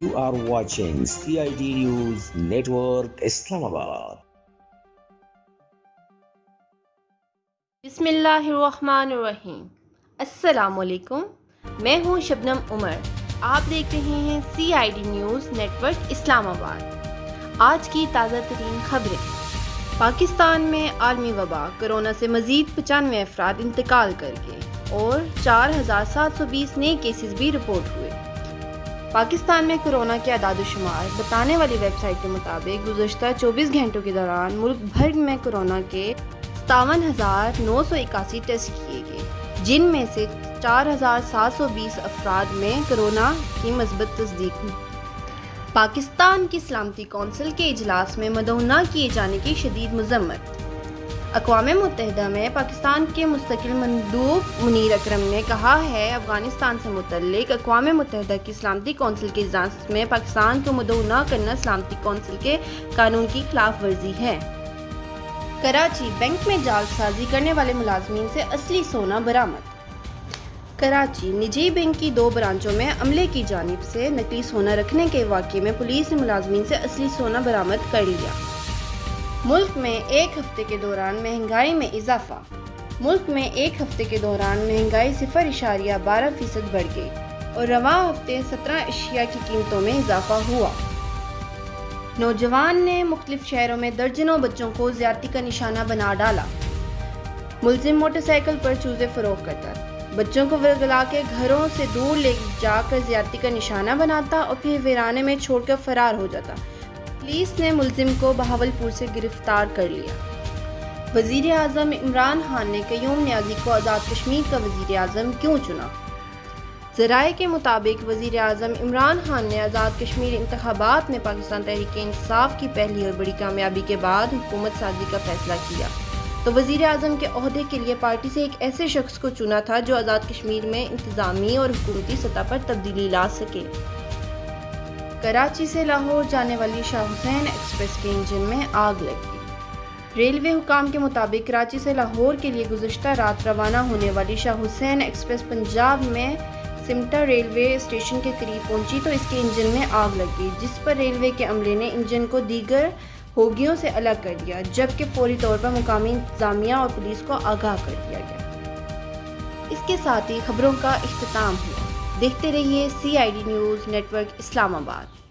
You are watching CID News Network Islamabad. बिस्मिल्लाहिर्रहमानिर्रहीम। अस्सलाम वालेकुम। मैं हूं शबनम उमर। आप देख रहे हैं CID न्यूज़ नेटवर्क इस्लामाबाद। आज की ताज़ा तरीन खबरें। पाकिस्तान में आलमी वबा कोरोना से मज़ीद 95 अफराद इंतकाल कर गए और 4720 नए केसेस भी रिपोर्ट हुए। पाकिस्तान में कोरोना के अदाद-ओ-शुमार बताने वाली वेबसाइट के मुताबिक गुज़श्ता 24 घंटों के दौरान मुल्क भर में कोरोना के 57,981 टेस्ट किए गए, जिनमें से 4,720 अफराद में कोरोना की मस्बत तस्दीक हुई। पाकिस्तान की सलामती कौंसिल के इजलास में मदऊ न किए जाने की शदीद मज़म्मत। अक़वाम मुत्तहिदा में पाकिस्तान के मुस्तकिल मंदूब मुनीर अकरम ने कहा है, अफ़गानिस्तान से मुतल्लिक़ अक़वाम मुत्तहिदा की सलामती कौंसिल के इजलास में पाकिस्तान को मदऊ न करना सलामती कौंसिल के कानून की खिलाफ वर्जी है। कराची बैंक में जालसाजी करने वाले मुलाजमीन से असली सोना बरामद। कराची निजी बैंक की 2 ब्रांचों में अमले की जानिब से नकली सोना रखने के वाक़े में पुलिस ने मुलाजमीन से असली सोना बरामद कर लिया। मुल्क में एक हफ्ते के दौरान महंगाई में इजाफा। मुल्क में एक हफ्ते के दौरान महंगाई 0.12% बढ़ गई और रवां हफ्ते 17 अशिया की कीमतों में इजाफा हुआ। नौजवान ने मुख्तलिफ शहरों में दर्जनों बच्चों को ज्यादती का निशाना बना डाला। मुलजिम मोटरसाइकिल पर चूजे फरोख्त करता, बच्चों को वर्गला के घरों से दूर ले जाकर ज्यादती का निशाना बनाता और फिर वीराने में छोड़कर फरार हो जाता। पुलिस ने मुलजिम को बहावलपुर से गिरफ्तार कर लिया। वज़ीर आज़म इमरान खान ने क़य्यूम नियाज़ी को आज़ाद कश्मीर का वज़ीर आज़म क्यों चुना? ज़राए के मुताबिक वज़ीर आज़म इमरान खान ने आज़ाद कश्मीर इंतखाबात में पाकिस्तान तहरीक इंसाफ की पहली और बड़ी कामयाबी के बाद हुकूमत साजी का फैसला किया, तो वज़ीर आज़म के ओहदे के लिए पार्टी से एक ऐसे शख्स को चुना था जो आज़ाद कश्मीर में इंतज़ामी और हुकूमती सतह पर तब्दीली ला सके। कराची से लाहौर जाने वाली शाह हुसैन एक्सप्रेस के इंजन में आग लग गई। रेलवे हुकाम के मुताबिक कराची से लाहौर के लिए गुज़श्ता रात रवाना होने वाली शाह हुसैन एक्सप्रेस पंजाब में सिमटा रेलवे स्टेशन के करीब पहुंची तो इसके इंजन में आग लग गई, जिस पर रेलवे के अमले ने इंजन को दीगर बोगियों से अलग कर दिया, जबकि फौरी तौर पर मुकामी इंतजामिया और पुलिस को आगाह कर दिया गया। इसके साथ ही खबरों का इख्तिताम हुआ। देखते रहिए CID न्यूज़ नेटवर्क इस्लामाबाद।